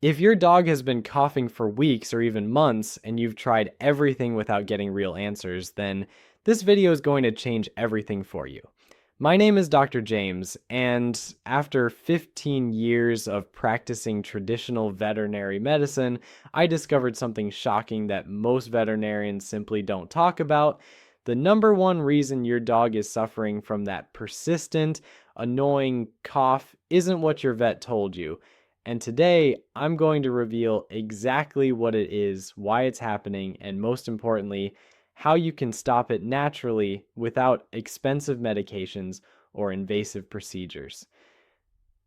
If your dog has been coughing for weeks or even months and you've tried everything without getting real answers, then this video is going to change everything for you. My name is Dr. James, and after 15 years of practicing traditional veterinary medicine, I discovered something shocking that most veterinarians simply don't talk about. The number one reason your dog is suffering from that persistent, annoying cough isn't what your vet told you. And today, I'm going to reveal exactly what it is, why it's happening, and most importantly, how you can stop it naturally without expensive medications or invasive procedures.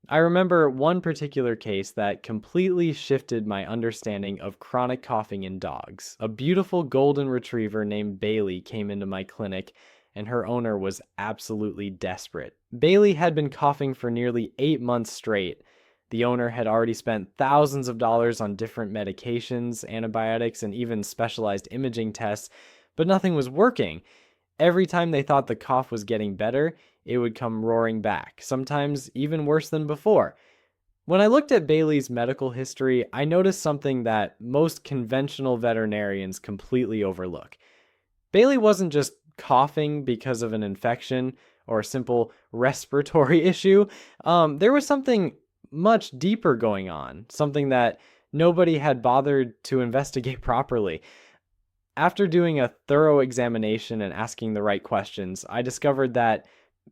I remember one particular case that completely shifted my understanding of chronic coughing in dogs. A beautiful golden retriever named Bailey came into my clinic, and her owner was absolutely desperate. Bailey had been coughing for nearly 8 months straight. The owner had already spent thousands of dollars on different medications, antibiotics, and even specialized imaging tests, but nothing was working. Every time they thought the cough was getting better, it would come roaring back, sometimes even worse than before. When I looked at Bailey's medical history, I noticed something that most conventional veterinarians completely overlook. Bailey wasn't just coughing because of an infection or a simple respiratory issue. There was something much deeper going on, something that nobody had bothered to investigate properly. After doing a thorough examination and asking the right questions, I discovered that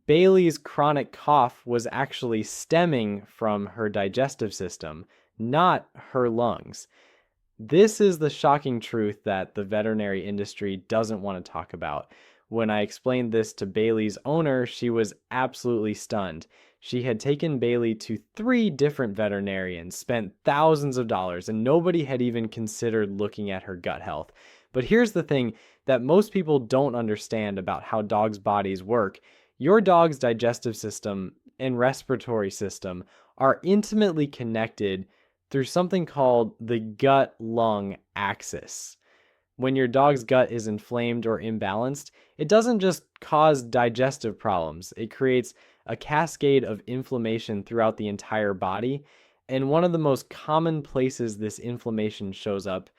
Bailey's chronic cough was actually stemming from her digestive system, not her lungs. This is the shocking truth that the veterinary industry doesn't want to talk about. When I explained this to Bailey's owner, she was absolutely stunned. She had taken Bailey to 3 different veterinarians, spent thousands of dollars, and nobody had even considered looking at her gut health. But here's the thing that most people don't understand about how dogs' bodies work. Your dog's digestive system and respiratory system are intimately connected through something called the gut-lung axis. When your dog's gut is inflamed or imbalanced, it doesn't just cause digestive problems. It creates a cascade of inflammation throughout the entire body. And one of the most common places this inflammation shows up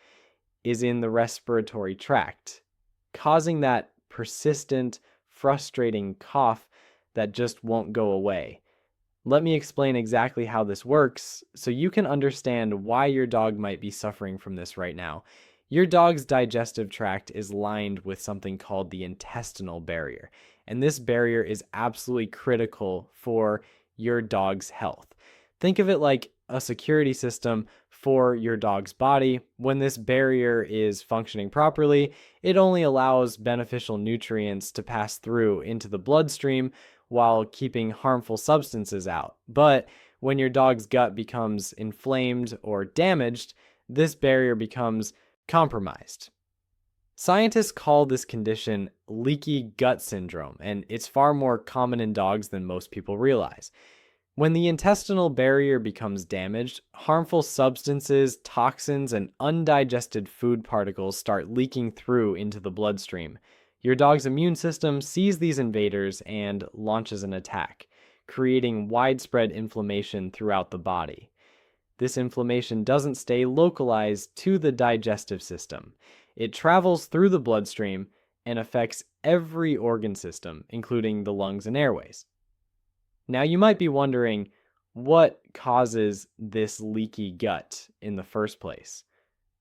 is in the respiratory tract, causing that persistent, frustrating cough that just won't go away. Let me explain exactly how this works so you can understand why your dog might be suffering from this right now. Your dog's digestive tract is lined with something called the intestinal barrier, and this barrier is absolutely critical for your dog's health. Think of it like a security system for your dog's body. When this barrier is functioning properly, it only allows beneficial nutrients to pass through into the bloodstream while keeping harmful substances out. But when your dog's gut becomes inflamed or damaged, this barrier becomes compromised. Scientists call this condition leaky gut syndrome, and it's far more common in dogs than most people realize. When the intestinal barrier becomes damaged, harmful substances, toxins, and undigested food particles start leaking through into the bloodstream. Your dog's immune system sees these invaders and launches an attack, creating widespread inflammation throughout the body. This inflammation doesn't stay localized to the digestive system. It travels through the bloodstream and affects every organ system, including the lungs and airways. Now you might be wondering, what causes this leaky gut in the first place?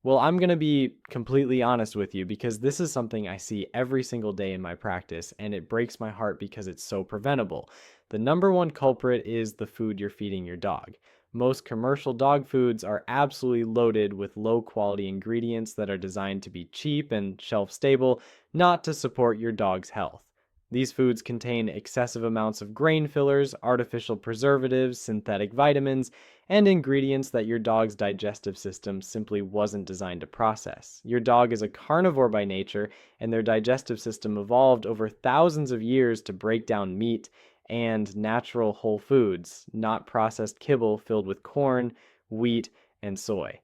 Well, I'm going to be completely honest with you because this is something I see every single day in my practice, and it breaks my heart because it's so preventable. The number one culprit is the food you're feeding your dog. Most commercial dog foods are absolutely loaded with low-quality ingredients that are designed to be cheap and shelf-stable, not to support your dog's health. These foods contain excessive amounts of grain fillers, artificial preservatives, synthetic vitamins, and ingredients that your dog's digestive system simply wasn't designed to process. Your dog is a carnivore by nature, and their digestive system evolved over thousands of years to break down meat and natural whole foods, not processed kibble filled with corn, wheat, and soy.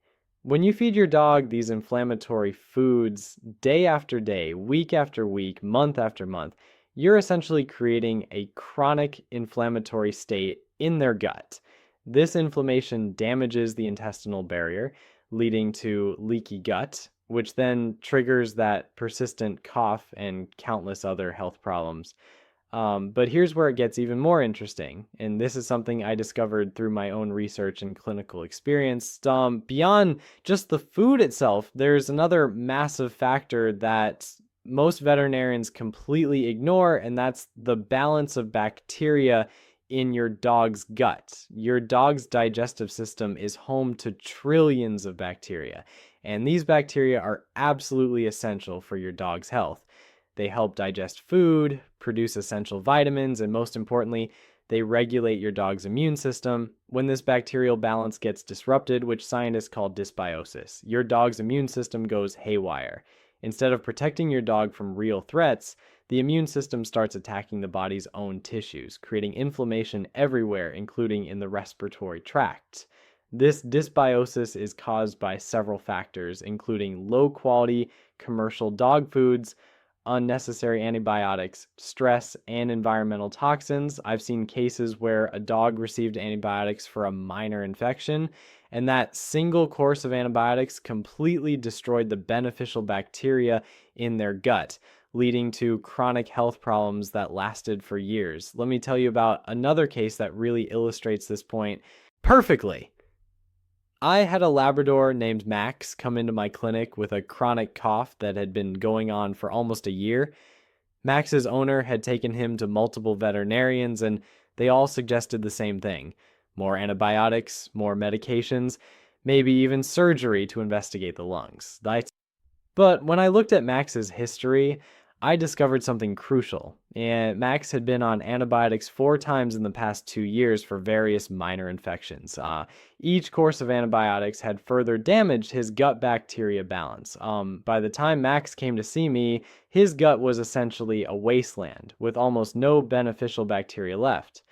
When you feed your dog these inflammatory foods day after day, week after week, month after month, you're essentially creating a chronic inflammatory state in their gut. This inflammation damages the intestinal barrier, leading to leaky gut, which then triggers that persistent cough and countless other health problems. But here's where it gets even more interesting. And this is something I discovered through my own research and clinical experience. Beyond just the food itself, there's another massive factor that most veterinarians completely ignore, and that's the balance of bacteria in your dog's gut. Your dog's digestive system is home to trillions of bacteria, and these bacteria are absolutely essential for your dog's health. They help digest food, produce essential vitamins, and most importantly, they regulate your dog's immune system. When this bacterial balance gets disrupted, which scientists call dysbiosis, your dog's immune system goes haywire. Instead of protecting your dog from real threats, the immune system starts attacking the body's own tissues, creating inflammation everywhere, including in the respiratory tract. This dysbiosis is caused by several factors, including low quality commercial dog foods, unnecessary antibiotics, stress, and environmental toxins. I've seen cases where a dog received antibiotics for a minor infection, and that single course of antibiotics completely destroyed the beneficial bacteria in their gut, leading to chronic health problems that lasted for years. Let me tell you about another case that really illustrates this point perfectly. I had a Labrador named Max come into my clinic with a chronic cough that had been going on for almost a year. Max's owner had taken him to multiple veterinarians, and they all suggested the same thing: more antibiotics, more medications, maybe even surgery to investigate the lungs. But when I looked at Max's history, I discovered something crucial. And Max had been on antibiotics 4 times in the past 2 years for various minor infections. Each course of antibiotics had further damaged his gut bacteria balance. By the time Max came to see me, his gut was essentially a wasteland with almost no beneficial bacteria left.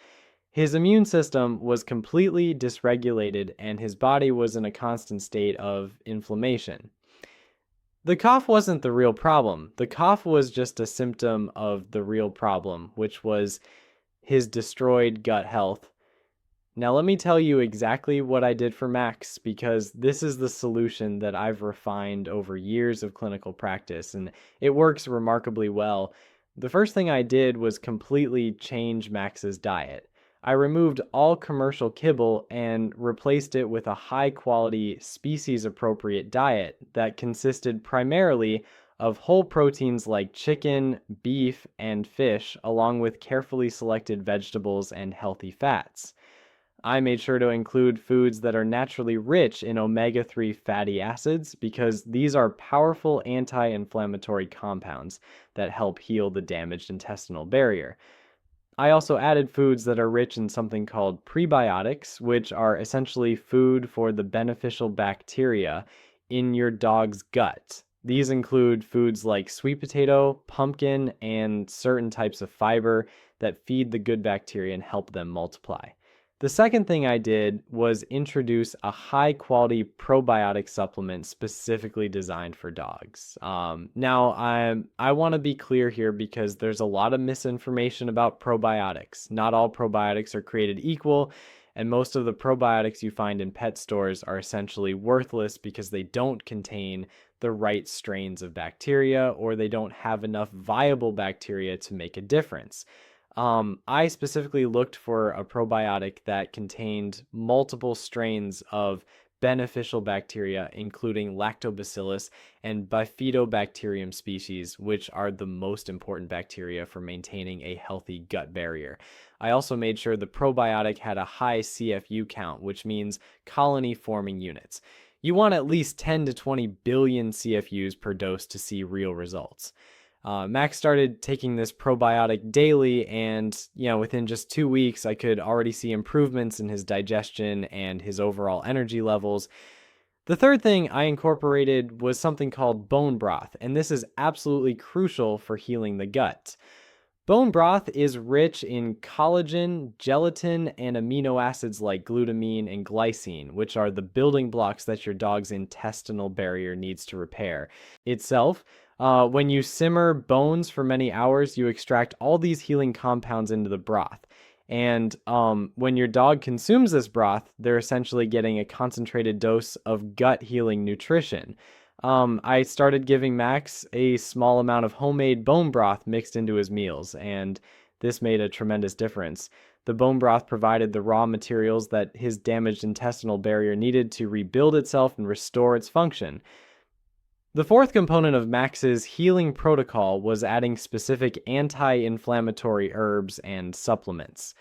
His immune system was completely dysregulated, and his body was in a constant state of inflammation. The cough wasn't the real problem. The cough was just a symptom of the real problem, which was his destroyed gut health. Now, let me tell you exactly what I did for Max, because this is the solution that I've refined over years of clinical practice, and it works remarkably well. The first thing I did was completely change Max's diet. I removed all commercial kibble and replaced it with a high-quality, species-appropriate diet that consisted primarily of whole proteins like chicken, beef, and fish, along with carefully selected vegetables and healthy fats. I made sure to include foods that are naturally rich in omega-3 fatty acids because these are powerful anti-inflammatory compounds that help heal the damaged intestinal barrier. I also added foods that are rich in something called prebiotics, which are essentially food for the beneficial bacteria in your dog's gut. These include foods like sweet potato, pumpkin, and certain types of fiber that feed the good bacteria and help them multiply. The second thing I did was introduce a high-quality probiotic supplement specifically designed for dogs. I want to be clear here because there's a lot of misinformation about probiotics. Not all probiotics are created equal, and most of the probiotics you find in pet stores are essentially worthless because they don't contain the right strains of bacteria, or they don't have enough viable bacteria to make a difference. I specifically looked for a probiotic that contained multiple strains of beneficial bacteria, including lactobacillus and bifidobacterium species, which are the most important bacteria for maintaining a healthy gut barrier. I also made sure the probiotic had a high CFU count, which means colony forming units. You want at least 10 to 20 billion CFUs per dose to see real results. Max started taking this probiotic daily, and within just 2 weeks, I could already see improvements in his digestion and his overall energy levels. The third thing I incorporated was something called bone broth, and this is absolutely crucial for healing the gut. Bone broth is rich in collagen, gelatin, and amino acids like glutamine and glycine, which are the building blocks that your dog's intestinal barrier needs to repair itself. When you simmer bones for many hours, you extract all these healing compounds into the broth. And when your dog consumes this broth, they're essentially getting a concentrated dose of gut healing nutrition. I started giving Max a small amount of homemade bone broth mixed into his meals, and this made a tremendous difference. The bone broth provided the raw materials that his damaged intestinal barrier needed to rebuild itself and restore its function. The fourth component of Max's healing protocol was adding specific anti-inflammatory herbs and supplements.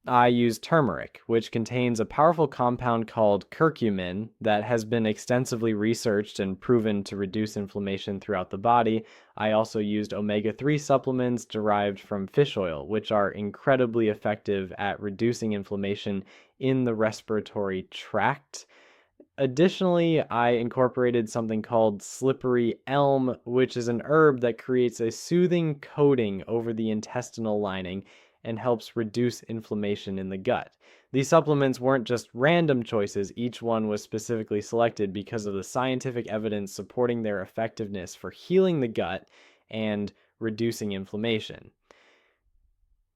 I used turmeric, which contains a powerful compound called curcumin that has been extensively researched and proven to reduce inflammation throughout the body. I also used omega-3 supplements derived from fish oil, which are incredibly effective at reducing inflammation in the respiratory tract. Additionally, I incorporated something called slippery elm, which is an herb that creates a soothing coating over the intestinal lining and helps reduce inflammation in the gut. These supplements weren't just random choices, each one was specifically selected because of the scientific evidence supporting their effectiveness for healing the gut and reducing inflammation.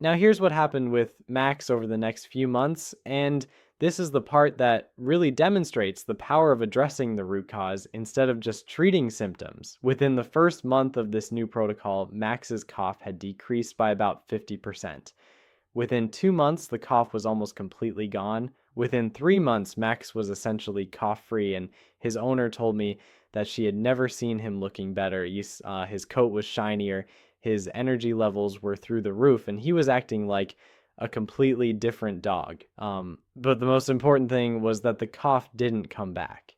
Now, here's what happened with Max over the next few months, and this is the part that really demonstrates the power of addressing the root cause instead of just treating symptoms. Within the first month of this new protocol, Max's cough had decreased by about 50%. Within 2 months, the cough was almost completely gone. Within 3 months, Max was essentially cough-free, and his owner told me that she had never seen him looking better. His coat was shinier, his energy levels were through the roof, and he was acting like a completely different dog. But the most important thing was that the cough didn't come back.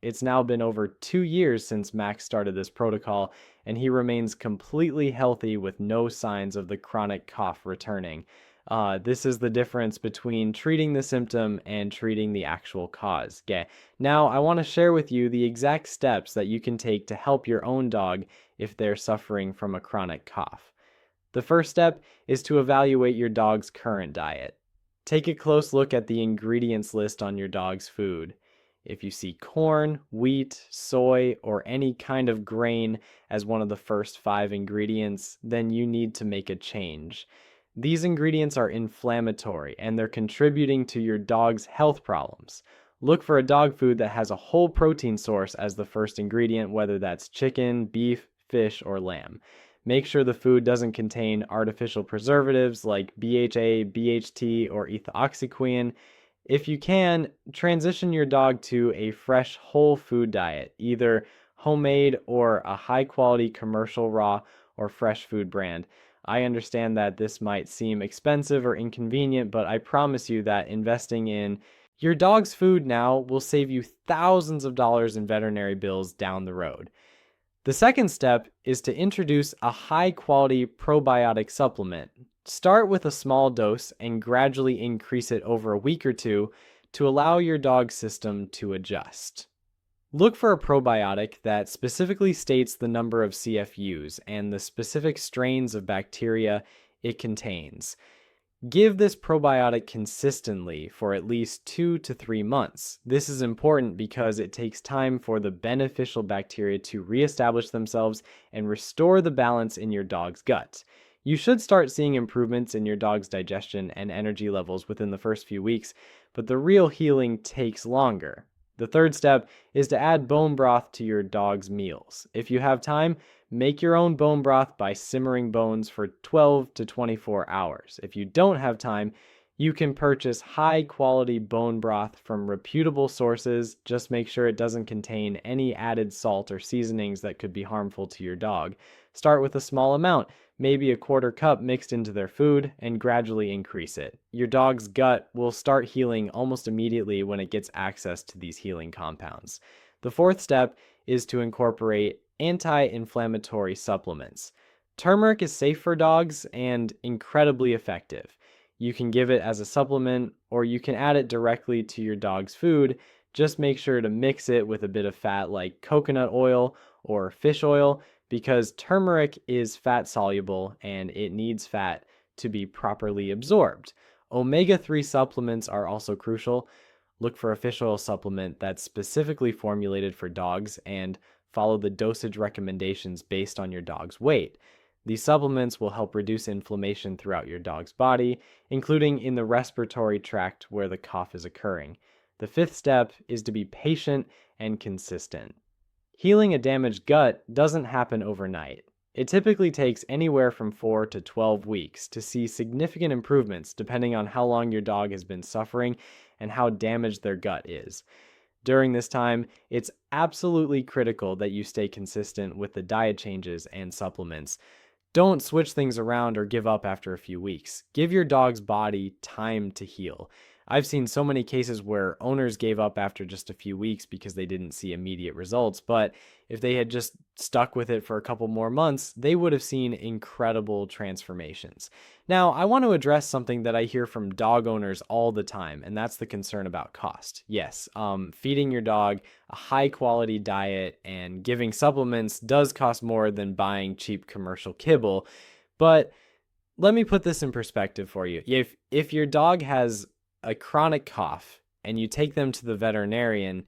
It's now been over 2 years since Max started this protocol, and he remains completely healthy with no signs of the chronic cough returning. This is the difference between treating the symptom and treating the actual cause. Okay. Now, I want to share with you the exact steps that you can take to help your own dog if they're suffering from a chronic cough. The first step is to evaluate your dog's current diet. Take a close look at the ingredients list on your dog's food. If you see corn, wheat, soy, or any kind of grain as one of the first 5 ingredients, then you need to make a change. These ingredients are inflammatory and they're contributing to your dog's health problems. Look for a dog food that has a whole protein source as the first ingredient, whether that's chicken, beef, fish, or lamb. Make sure the food doesn't contain artificial preservatives like BHA, BHT, or ethoxyquin. If you can, transition your dog to a fresh whole food diet, either homemade or a high quality commercial raw or fresh food brand. I understand that this might seem expensive or inconvenient, but I promise you that investing in your dog's food now will save you thousands of dollars in veterinary bills down the road. The second step is to introduce a high-quality probiotic supplement. Start with a small dose and gradually increase it over a week or two to allow your dog's system to adjust. Look for a probiotic that specifically states the number of CFUs and the specific strains of bacteria it contains. Give this probiotic consistently for at least 2 to 3 months. This is important because it takes time for the beneficial bacteria to reestablish themselves and restore the balance in your dog's gut. You should start seeing improvements in your dog's digestion and energy levels within the first few weeks, but the real healing takes longer. The third step is to add bone broth to your dog's meals. If you have time, make your own bone broth by simmering bones for 12 to 24 hours. If you don't have time, you can purchase high-quality bone broth from reputable sources. Just make sure it doesn't contain any added salt or seasonings that could be harmful to your dog. Start with a small amount, maybe a quarter cup mixed into their food, and gradually increase it. Your dog's gut will start healing almost immediately when it gets access to these healing compounds. The fourth step is to incorporate anti-inflammatory supplements. Turmeric is safe for dogs and incredibly effective. You can give it as a supplement or you can add it directly to your dog's food. Just make sure to mix it with a bit of fat like coconut oil or fish oil because turmeric is fat soluble and it needs fat to be properly absorbed. Omega-3 supplements are also crucial. Look for a fish oil supplement that's specifically formulated for dogs and follow the dosage recommendations based on your dog's weight. These supplements will help reduce inflammation throughout your dog's body, including in the respiratory tract where the cough is occurring. The fifth step is to be patient and consistent. Healing a damaged gut doesn't happen overnight. It typically takes anywhere from 4 to 12 weeks to see significant improvements depending on how long your dog has been suffering and how damaged their gut is. During this time, it's absolutely critical that you stay consistent with the diet changes and supplements. Don't switch things around or give up after a few weeks. Give your dog's body time to heal. I've seen so many cases where owners gave up after just a few weeks because they didn't see immediate results, but if they had just stuck with it for a couple more months, they would have seen incredible transformations. Now, I want to address something that I hear from dog owners all the time, and that's the concern about cost. Yes, feeding your dog a high quality diet and giving supplements does cost more than buying cheap commercial kibble, but let me put this in perspective for you. If your dog has a chronic cough and you take them to the veterinarian,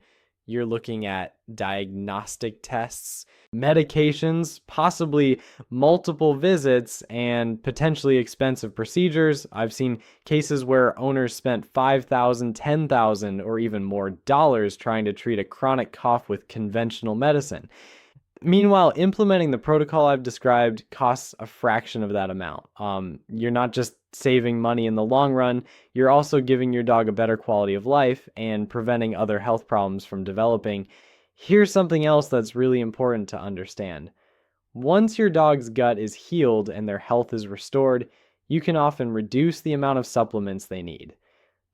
you're looking at diagnostic tests, medications, possibly multiple visits, and potentially expensive procedures. I've seen cases where owners spent $5,000, $10,000, or even more dollars trying to treat a chronic cough with conventional medicine. Meanwhile, implementing the protocol I've described costs a fraction of that amount. You're not just saving money in the long run, you're also giving your dog a better quality of life and preventing other health problems from developing. Here's something else that's really important to understand. Once your dog's gut is healed and their health is restored, you can often reduce the amount of supplements they need.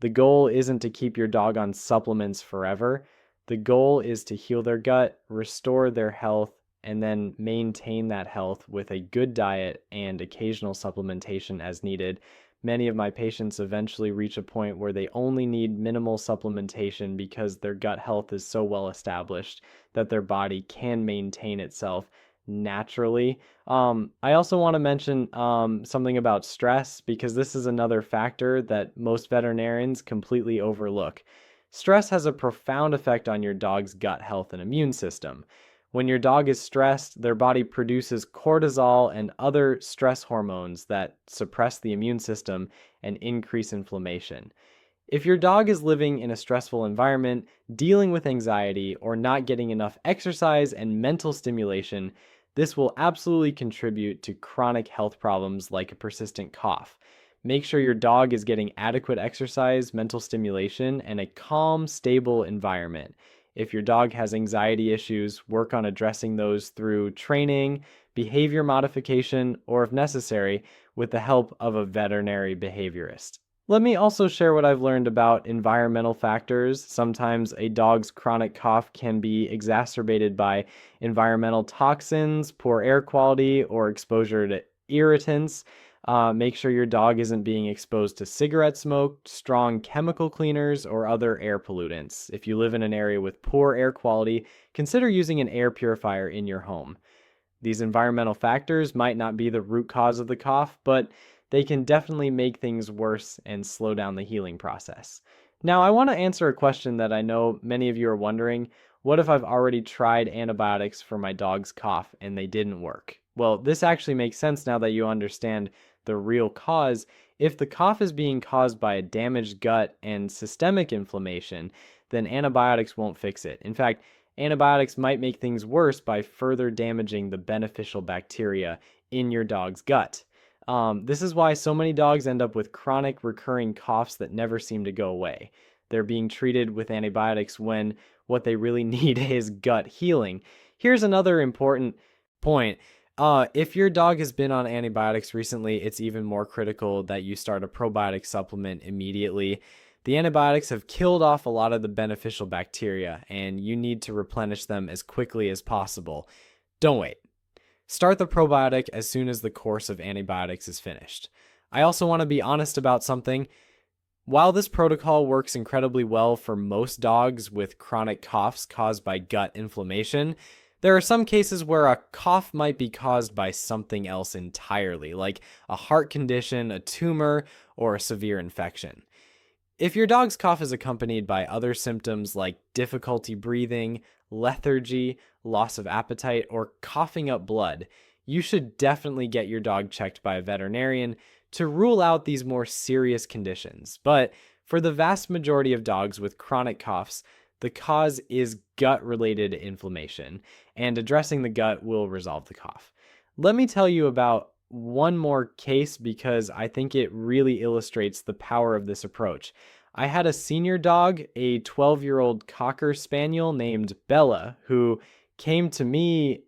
The goal isn't to keep your dog on supplements forever. The goal is to heal their gut, restore their health, and then maintain that health with a good diet and occasional supplementation as needed. Many of my patients eventually reach a point where they only need minimal supplementation because their gut health is so well established that their body can maintain itself naturally. I also want to mention something about stress, because this is another factor that most veterinarians completely overlook. Stress has a profound effect on your dog's gut health and immune system. When your dog is stressed, their body produces cortisol and other stress hormones that suppress the immune system and increase inflammation. If your dog is living in a stressful environment, dealing with anxiety, or not getting enough exercise and mental stimulation, this will absolutely contribute to chronic health problems like a persistent cough. Make sure your dog is getting adequate exercise, mental stimulation, and a calm, stable environment. If your dog has anxiety issues, work on addressing those through training, behavior modification, or if necessary, with the help of a veterinary behaviorist. Let me also share what I've learned about environmental factors. Sometimes a dog's chronic cough can be exacerbated by environmental toxins, poor air quality, or exposure to irritants. Make sure your dog isn't being exposed to cigarette smoke, strong chemical cleaners, or other air pollutants. If you live in an area with poor air quality, consider using an air purifier in your home. These environmental factors might not be the root cause of the cough, but they can definitely make things worse and slow down the healing process. Now, I want to answer a question that I know many of you are wondering. What if I've already tried antibiotics for my dog's cough and they didn't work? Well, this actually makes sense now that you understand the real cause. If the cough is being caused by a damaged gut and systemic inflammation, then antibiotics won't fix it. In fact, antibiotics might make things worse by further damaging the beneficial bacteria in your dog's gut. This is why so many dogs end up with chronic recurring coughs that never seem to go away. They're being treated with antibiotics when what they really need is gut healing. Here's another important point. If your dog has been on antibiotics recently, it's even more critical that you start a probiotic supplement immediately. The antibiotics have killed off a lot of the beneficial bacteria, and you need to replenish them as quickly as possible. Don't wait. Start the probiotic as soon as the course of antibiotics is finished. I also want to be honest about something. While this protocol works incredibly well for most dogs with chronic coughs caused by gut inflammation, there are some cases where a cough might be caused by something else entirely, like a heart condition, a tumor, or a severe infection. If your dog's cough is accompanied by other symptoms like difficulty breathing, lethargy, loss of appetite, or coughing up blood, you should definitely get your dog checked by a veterinarian to rule out these more serious conditions. But for the vast majority of dogs with chronic coughs, the cause is gut-related inflammation, and addressing the gut will resolve the cough. Let me tell you about one more case because I think it really illustrates the power of this approach. I had a senior dog, a 12-year-old Cocker Spaniel named Bella, who came to me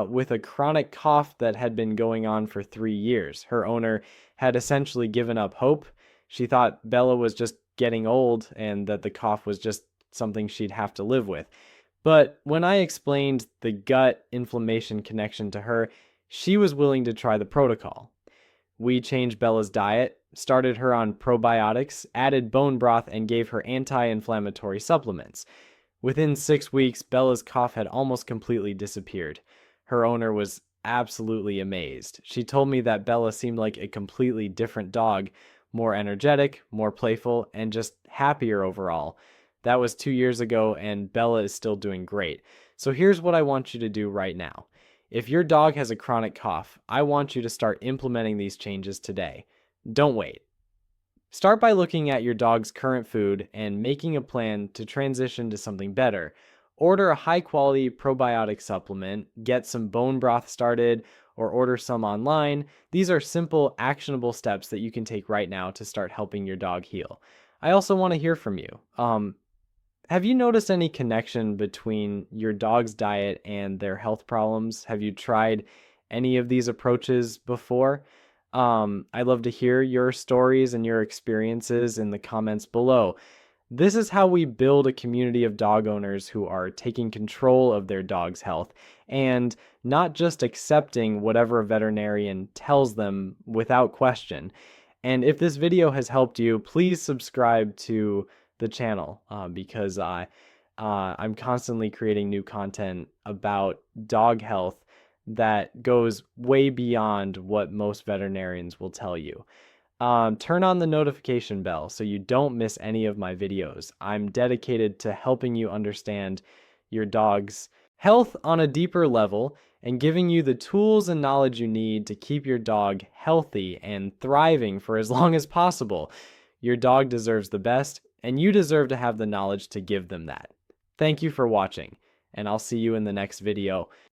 with a chronic cough that had been going on for 3 years. Her owner had essentially given up hope. She thought Bella was just getting old and that the cough was just something she'd have to live with. But when I explained the gut inflammation connection to her, she was willing to try the protocol. We changed Bella's diet, started her on probiotics, added bone broth, and gave her anti-inflammatory supplements. Within 6 weeks, Bella's cough had almost completely disappeared. Her owner was absolutely amazed. She told me that Bella seemed like a completely different dog, more energetic, more playful, and just happier overall. That was 2 years ago, and Bella is still doing great. So here's what I want you to do right now. If your dog has a chronic cough, I want you to start implementing these changes today. Don't wait. Start by looking at your dog's current food and making a plan to transition to something better. Order a high-quality probiotic supplement, get some bone broth started, or order some online. These are simple, actionable steps that you can take right now to start helping your dog heal. I also want to hear from you. Have you noticed any connection between your dog's diet and their health problems? Have you tried any of these approaches before? I'd love to hear your stories and your experiences in the comments below. This is how we build a community of dog owners who are taking control of their dog's health and not just accepting whatever a veterinarian tells them without question. And if this video has helped you, please subscribe to the channel because I'm constantly creating new content about dog health that goes way beyond what most veterinarians will tell you. Turn on the notification bell so you don't miss any of my videos. I'm dedicated to helping you understand your dog's health on a deeper level and giving you the tools and knowledge you need to keep your dog healthy and thriving for as long as possible. Your dog deserves the best, and you deserve to have the knowledge to give them that. Thank you for watching, and I'll see you in the next video.